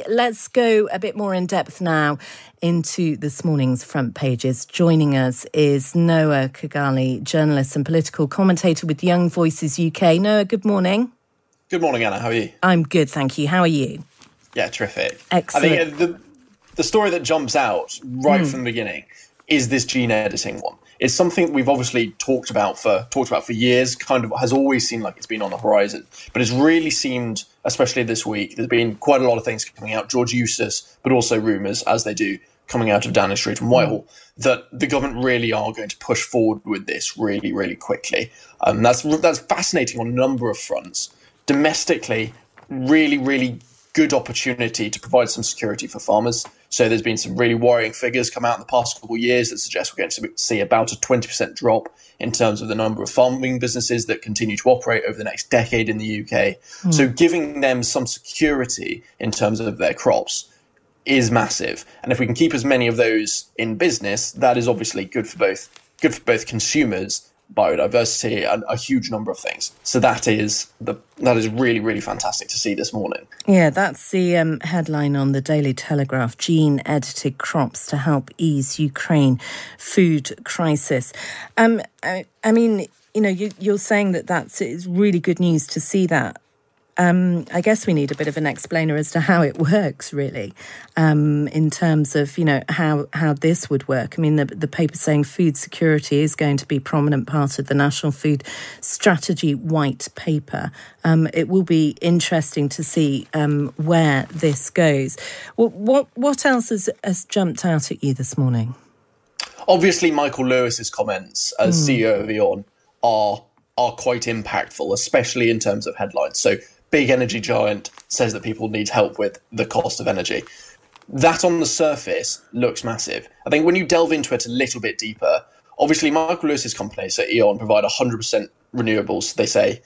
Let's go a bit more in depth now into this morning's front pages. Joining us is Noah Khogali, journalist and political commentator with Young Voices UK. Noah, good morning. Good morning, Anna. How are you? I'm good, thank you. How are you? Yeah, terrific. Excellent. I think the story that jumps out right from the beginning is this gene editing one. It's something we've obviously talked about for years, kind of has always seemed like it's been on the horizon. But it's really seemed, especially this week, there's been quite a lot of things coming out, George Eustace, but also rumours, as they do, coming out of Downing Street and Whitehall, that the government really are going to push forward with this really, really quickly. That's fascinating on a number of fronts. Domestically, really, really good opportunity to provide some security for farmers. So there's been some really worrying figures come out in the past couple of years that suggest we're going to see about a 20% drop in terms of the number of farming businesses that continue to operate over the next decade in the UK. So giving them some security in terms of their crops is massive. And if we can keep as many of those in business, that is obviously good for both consumers, biodiversity, and a huge number of things. So that is really, really fantastic to see this morning. Yeah, that's the headline on the Daily Telegraph: gene-edited crops to help ease Ukraine food crisis. I mean, you know, you're saying it's really good news to see that. I guess we need a bit of an explainer as to how it works, really, in terms of, you know, how this would work. I mean, the paper saying food security is going to be a prominent part of the National Food Strategy White Paper. It will be interesting to see where this goes. What else has jumped out at you this morning? Obviously, Michael Lewis's comments as CEO of E.ON are quite impactful, especially in terms of headlines. So, big energy giant says that people need help with the cost of energy. That on the surface looks massive. I think when you delve into it a little bit deeper, obviously Michael Lewis's company, so E.ON, provide 100% renewables, they say,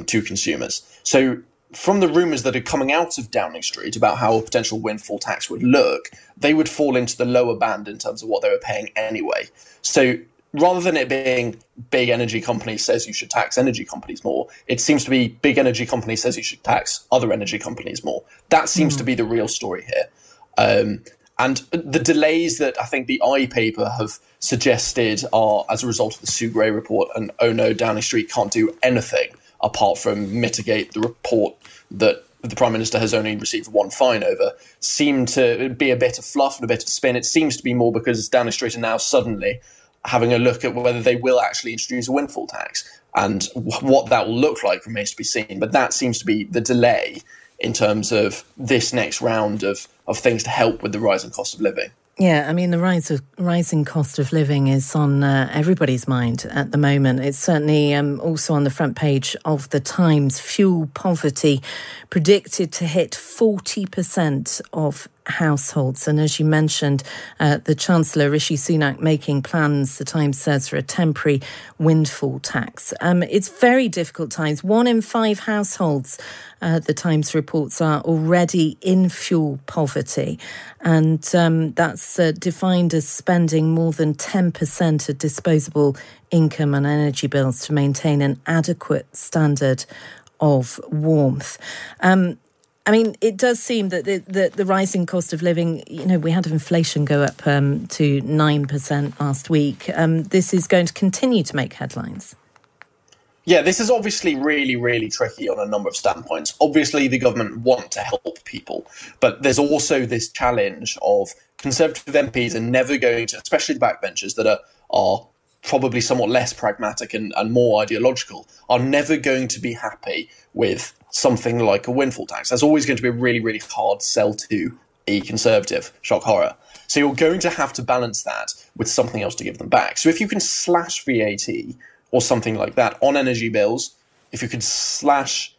to consumers. So from the rumours that are coming out of Downing Street about how a potential windfall tax would look, they would fall into the lower band in terms of what they were paying anyway. So rather than it being big energy companies says you should tax energy companies more, it seems to be big energy companies says you should tax other energy companies more. That seems to be the real story here. And the delays that I think the I paper have suggested are as a result of the Sue Gray report, and oh no, Downing Street can't do anything apart from mitigate the report that the Prime Minister has only received one fine over, seem to be a bit of fluff and a bit of spin. It seems to be more because Downing Street are now suddenly having a look at whether they will actually introduce a windfall tax, and what that will look like remains to be seen. But that seems to be the delay in terms of this next round of things to help with the rising cost of living. Yeah, I mean, the rising cost of living is on everybody's mind at the moment. It's certainly also on the front page of the Times. Fuel poverty predicted to hit 40% of households. And as you mentioned, the Chancellor, Rishi Sunak, making plans, the Times says, for a temporary windfall tax. It's very difficult times. 1 in 5 households, the Times reports, are already in fuel poverty. And that's defined as spending more than 10% of disposable income on energy bills to maintain an adequate standard of warmth. I mean, it does seem that the rising cost of living, you know, we had inflation go up to 9% last week. This is going to continue to make headlines. Yeah, this is obviously really, really tricky on a number of standpoints. Obviously, the government want to help people, but there's also this challenge of Conservative MPs are never going to, especially the backbenchers that are probably somewhat less pragmatic and more ideological, are never going to be happy with something like a windfall tax. That's always going to be a really, really hard sell to a Conservative, shock horror. So you're going to have to balance that with something else to give them back. So if you can slash VAT or something like that on energy bills, if you could slash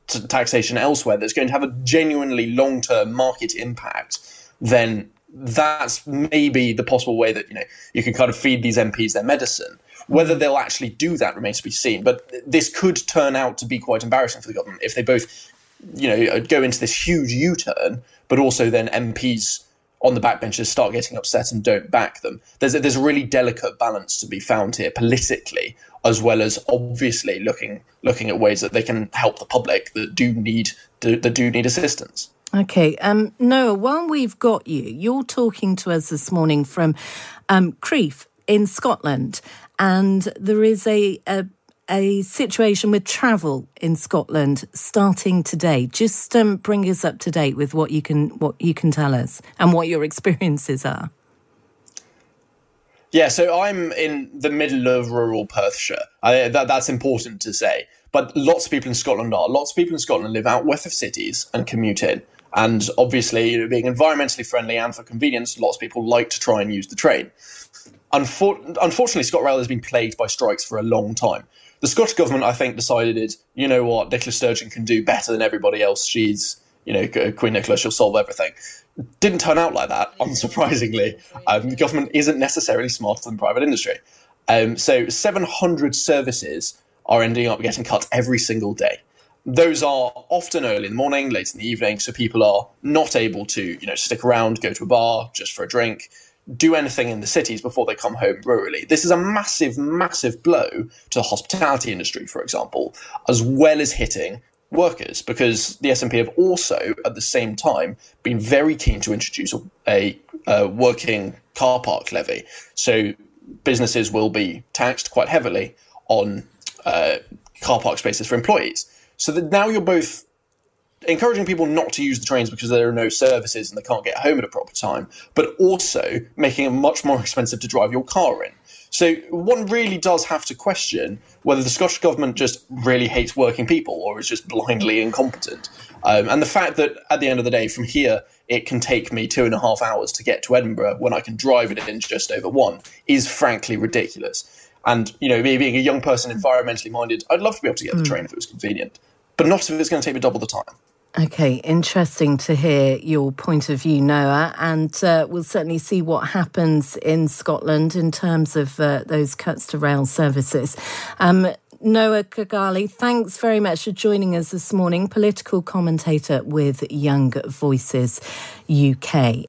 taxation elsewhere that's going to have a genuinely long-term market impact, then that's maybe the possible way that, you know, you can kind of feed these MPs their medicine. Whether they'll actually do that remains to be seen. But this could turn out to be quite embarrassing for the government if they both, you know, go into this huge U-turn, but also then MPs on the backbenches start getting upset and don't back them. There's a really delicate balance to be found here politically, as well as obviously looking at ways that they can help the public that do need assistance. OK. Noah, while we've got you, you're talking to us this morning from Crieff in Scotland, and there is a situation with travel in Scotland starting today. Just bring us up to date with what you can tell us and what your experiences are. Yeah, so I'm in the middle of rural Perthshire. That's important to say. But lots of people in Scotland are. Lots of people in Scotland live out west of cities and commute in. And obviously, being environmentally friendly and for convenience, lots of people like to try and use the train. Unfortunately, ScotRail has been plagued by strikes for a long time. The Scottish government, I think, decided, you know what, Nicola Sturgeon can do better than everybody else. She's, Queen Nicola, she'll solve everything. Didn't turn out like that, unsurprisingly. The government isn't necessarily smarter than private industry. So 700 services are ending up getting cut every single day. Those are often early in the morning, late in the evening, so people are not able to, stick around, go to a bar just for a drink, do anything in the cities before they come home rurally. This is a massive, massive blow to the hospitality industry, for example, as well as hitting workers, because the SNP have also, at the same time, been very keen to introduce a working car park levy. So businesses will be taxed quite heavily on car park spaces for employees. So that now you're both encouraging people not to use the trains because there are no services and they can't get home at a proper time, but also making it much more expensive to drive your car in. So one really does have to question whether the Scottish government just really hates working people or is just blindly incompetent. And the fact that at the end of the day, from here, it can take me 2.5 hours to get to Edinburgh when I can drive it in just over 1 is frankly ridiculous. And, me being a young person, environmentally minded, I'd love to be able to get the train if it was convenient, but not if it's going to take me double the time. OK, interesting to hear your point of view, Noah, and we'll certainly see what happens in Scotland in terms of those cuts to rail services. Noah Khogali, thanks very much for joining us this morning, political commentator with Young Voices UK.